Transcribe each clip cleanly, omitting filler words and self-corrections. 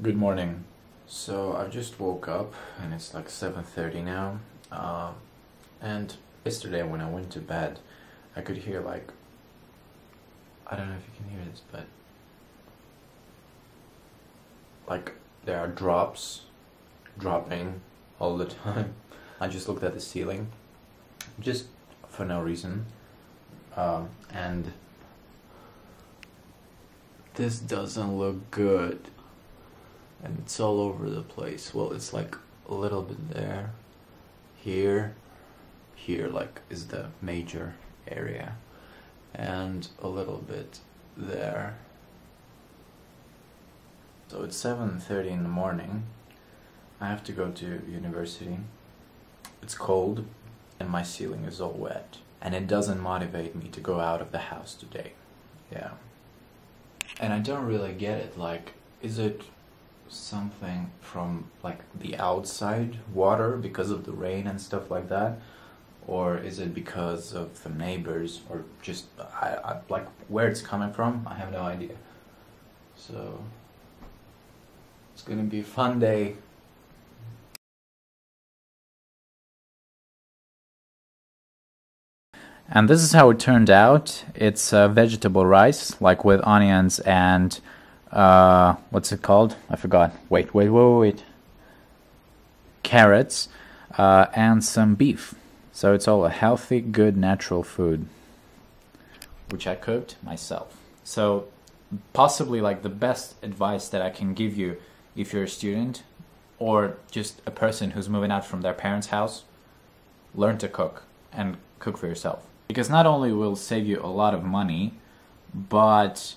Good morning. So I just woke up and it's like 7:30 now. And yesterday when I went to bed, I could hear like, I don't know if you can hear this, but like there are dropping all the time. I just looked at the ceiling, just for no reason. And this doesn't look good. And it's all over the place. Well, it's like a little bit there, here like is the major area, and a little bit there. So it's 7:30 in the morning. I have to go to university. It's cold and my ceiling is all wet, and it doesn't motivate me to go out of the house today. Yeah. And I don't really get it, like, is it something from like the outside water because of the rain and stuff like that, or is it because of the neighbors, or just I like where it's coming from? I have no idea. So it's gonna be a fun day. And this is how it turned out. It's vegetable rice, like with onions and what's it called? I forgot. Wait. Carrots, and some beef. So it's all a healthy, good, natural food, which I cooked myself. So possibly like the best advice that I can give you if you're a student or just a person who's moving out from their parents' house, learn to cook and cook for yourself. Because not only will it save you a lot of money, but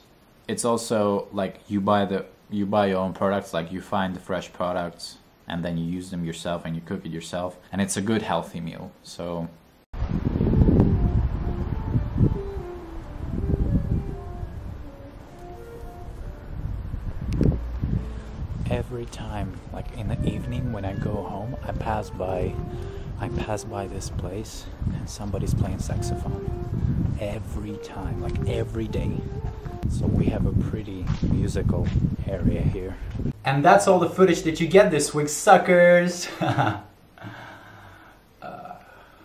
it's also like you buy your own products, like you find the fresh products and then you use them yourself and you cook it yourself, and it's a good healthy meal. So every time, like in the evening when I go home, I pass by this place and somebody's playing saxophone. Every time, like every day. So we have a pretty musical area here. And that's all the footage that you get this week, suckers! I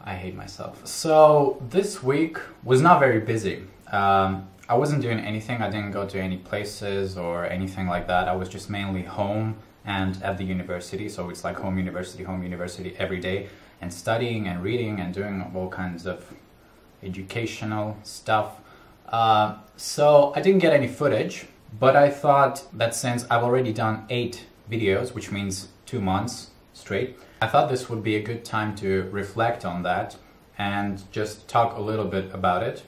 hate myself. So this week was not very busy. I wasn't doing anything. I didn't go to any places or anything like that. I was just mainly home and at the university. So it's like home university every day, and studying and reading and doing all kinds of educational stuff. So I didn't get any footage, but I thought that since I've already done 8 videos, which means 2 months straight, I thought this would be a good time to reflect on that and just talk a little bit about it.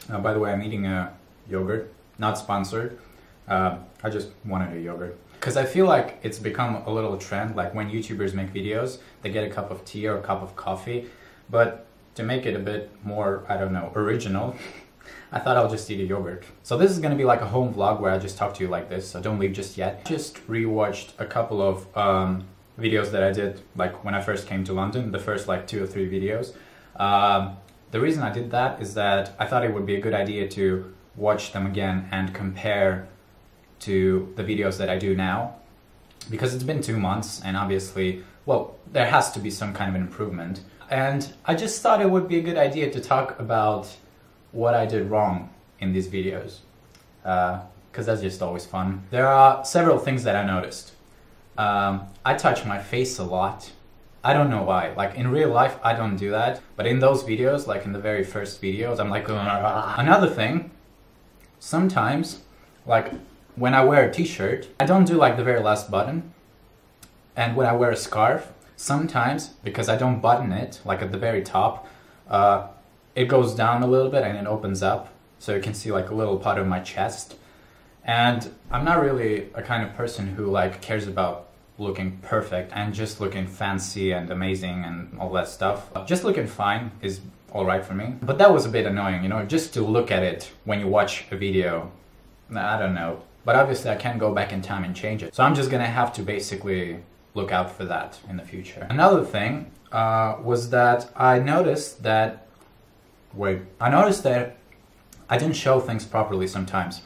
By the way, I'm eating a yogurt, not sponsored. I just wanted a yogurt. Because I feel like it's become a little trend, like when YouTubers make videos, they get a cup of tea or a cup of coffee, but to make it a bit more, I don't know, original, I thought I'll just eat a yogurt. So this is gonna be like a home vlog where I just talk to you like this, so don't leave just yet. Just rewatched a couple of videos that I did like when I first came to London, the first like 2 or 3 videos. The reason I did that is that I thought it would be a good idea to watch them again and compare to the videos that I do now, because it's been 2 months and obviously, well, there has to be some kind of an improvement. And I just thought it would be a good idea to talk about what I did wrong in these videos, because that's just always fun. There are several things that I noticed. I touch my face a lot. I don't know why. Like in real life, I don't do that, but in those videos, like in the very first videos, I'm like, another thing, sometimes, like when I wear a t-shirt, I don't do like the very last button, and when I wear a scarf, sometimes, because I don't button it, like at the very top, it goes down a little bit and it opens up, so you can see like a little part of my chest. And I'm not really a kind of person who like cares about looking perfect and just looking fancy and amazing and all that stuff. Just looking fine is alright for me. But that was a bit annoying, you know, just to look at it when you watch a video. I don't know. But obviously I can't go back in time and change it. So I'm just gonna have to basically look out for that in the future. Another thing was that I noticed that I didn't show things properly sometimes.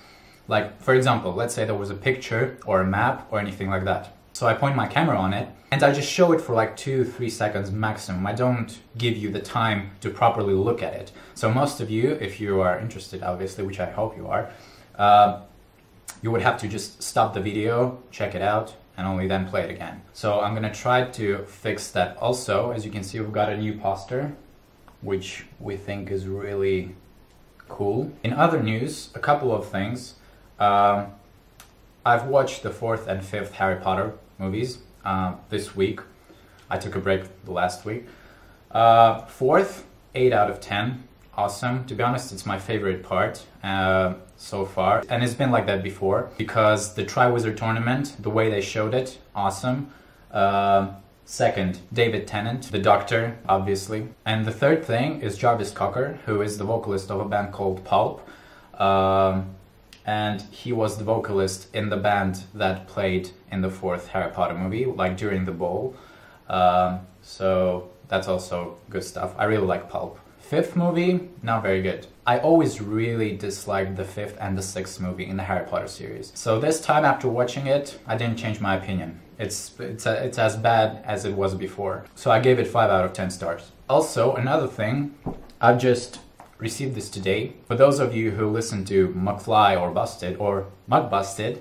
Like, for example, let's say there was a picture or a map or anything like that. So I point my camera on it and I just show it for like 2-3 seconds maximum. I don't give you the time to properly look at it. So most of you, if you are interested, obviously, which I hope you are, you would have to just stop the video, check it out, and only then play it again. So I'm gonna try to fix that also. As you can see, we've got a new poster, which we think is really cool. In other news, a couple of things. I've watched the 4th and 5th Harry Potter movies this week. I took a break the last week. 4th, 8 out of 10. Awesome. To be honest, it's my favorite part so far. And it's been like that before because the Triwizard Tournament, the way they showed it, awesome. Second, David Tennant, the Doctor, obviously. And the third thing is Jarvis Cocker, who is the vocalist of a band called Pulp. And he was the vocalist in the band that played in the 4th Harry Potter movie, like during the ball. So that's also good stuff. I really like Pulp. 5th movie, not very good. I always really disliked the 5th and the 6th movie in the Harry Potter series. So this time after watching it, I didn't change my opinion. It's as bad as it was before. So I gave it 5 out of 10 stars. Also, another thing, I've just received this today. For those of you who listen to McFly or Busted or Mug Busted,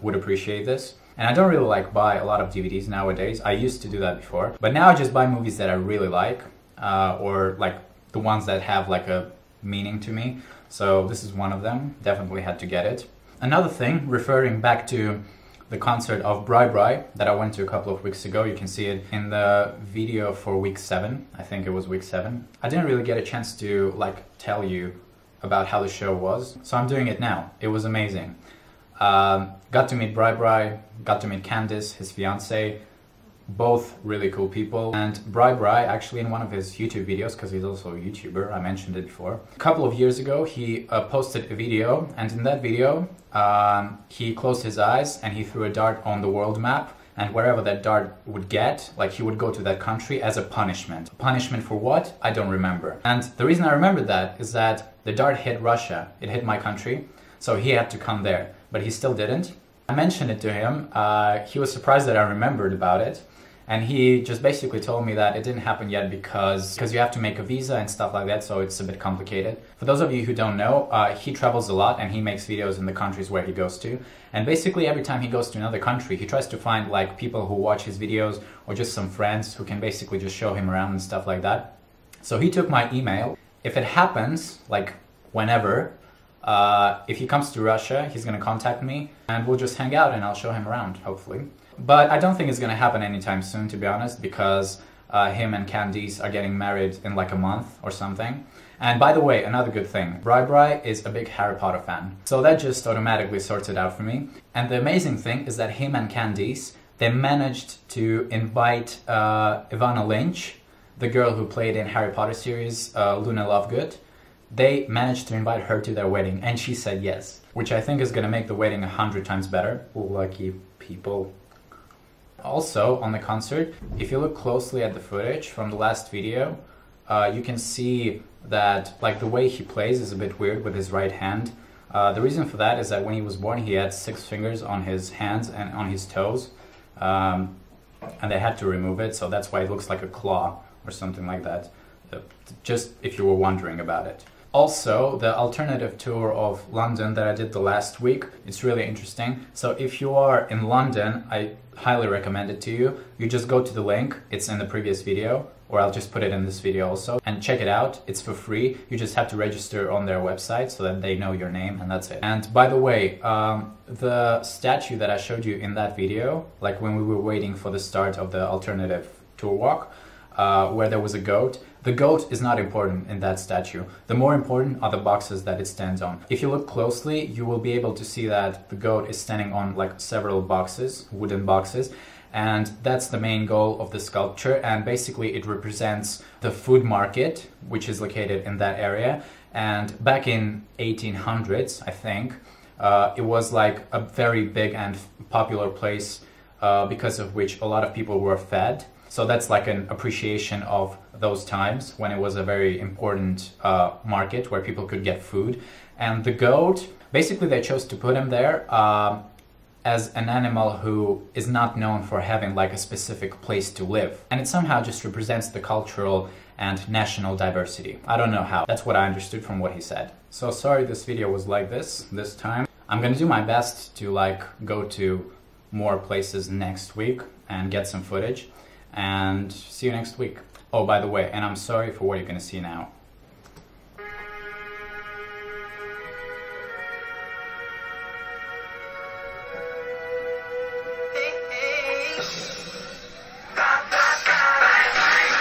would appreciate this. And I don't really like buy a lot of DVDs nowadays. I used to do that before, but now I just buy movies that I really like, or like the ones that have like a meaning to me. So this is one of them. Definitely had to get it. Another thing, referring back to the concert of Bri Bri that I went to a couple of weeks ago. You can see it in the video for week 7. I think it was week 7. I didn't really get a chance to like tell you about how the show was, so I'm doing it now. It was amazing. Got to meet Bri Bri, got to meet Candice, his fiance. Both really cool people. And Bri Bri, actually in one of his YouTube videos, because he's also a YouTuber, I mentioned it before. A couple of years ago, he posted a video, and in that video, he closed his eyes and he threw a dart on the world map, and wherever that dart would get, like he would go to that country as a punishment. Punishment for what? I don't remember. And the reason I remember that is that the dart hit Russia. It hit my country, so he had to come there, but he still didn't. I mentioned it to him. He was surprised that I remembered about it. And he just basically told me that it didn't happen yet because you have to make a visa and stuff like that, so it's a bit complicated. For those of you who don't know, he travels a lot and he makes videos in the countries where he goes to. And basically every time he goes to another country, he tries to find like people who watch his videos or just some friends who can basically just show him around and stuff like that. So he took my email. If it happens, like whenever, if he comes to Russia, he's gonna contact me and we'll just hang out and I'll show him around, hopefully. But I don't think it's going to happen anytime soon, to be honest, because him and Candice are getting married in like a month or something. And by the way, another good thing, Bri Bri is a big Harry Potter fan. So that just automatically sorts it out for me. And the amazing thing is that him and Candice, they managed to invite Ivana Lynch, the girl who played in Harry Potter series, Luna Lovegood. They managed to invite her to their wedding and she said yes, which I think is going to make the wedding 100 times better. Lucky people. Also, on the concert, if you look closely at the footage from the last video, you can see that like the way he plays is a bit weird with his right hand. The reason for that is that when he was born, he had 6 fingers on his hands and on his toes, and they had to remove it, so that's why it looks like a claw or something like that, just if you were wondering about it. Also, the alternative tour of London that I did the last week, it's really interesting. So if you are in London, I highly recommend it to you. You just go to the link, it's in the previous video, or I'll just put it in this video also, and check it out. It's for free. You just have to register on their website so that they know your name, and that's it. And by the way, the statue that I showed you in that video, like when we were waiting for the start of the alternative tour walk, where there was a goat, the goat is not important in that statue. The more important are the boxes that it stands on. If you look closely, you will be able to see that the goat is standing on like several boxes, wooden boxes, and that's the main goal of the sculpture, and basically it represents the food market, which is located in that area. And back in 1800s, I think, it was like a very big and popular place because of which a lot of people were fed. So that's like an appreciation of those times when it was a very important market where people could get food. And the goat, basically they chose to put him there as an animal who is not known for having like a specific place to live. And it somehow just represents the cultural and national diversity. I don't know how. That's what I understood from what he said. So sorry this video was like this time. I'm gonna do my best to like go to more places next week and get some footage. And see you next week. Oh, by the way, and I'm sorry for what you're gonna see now.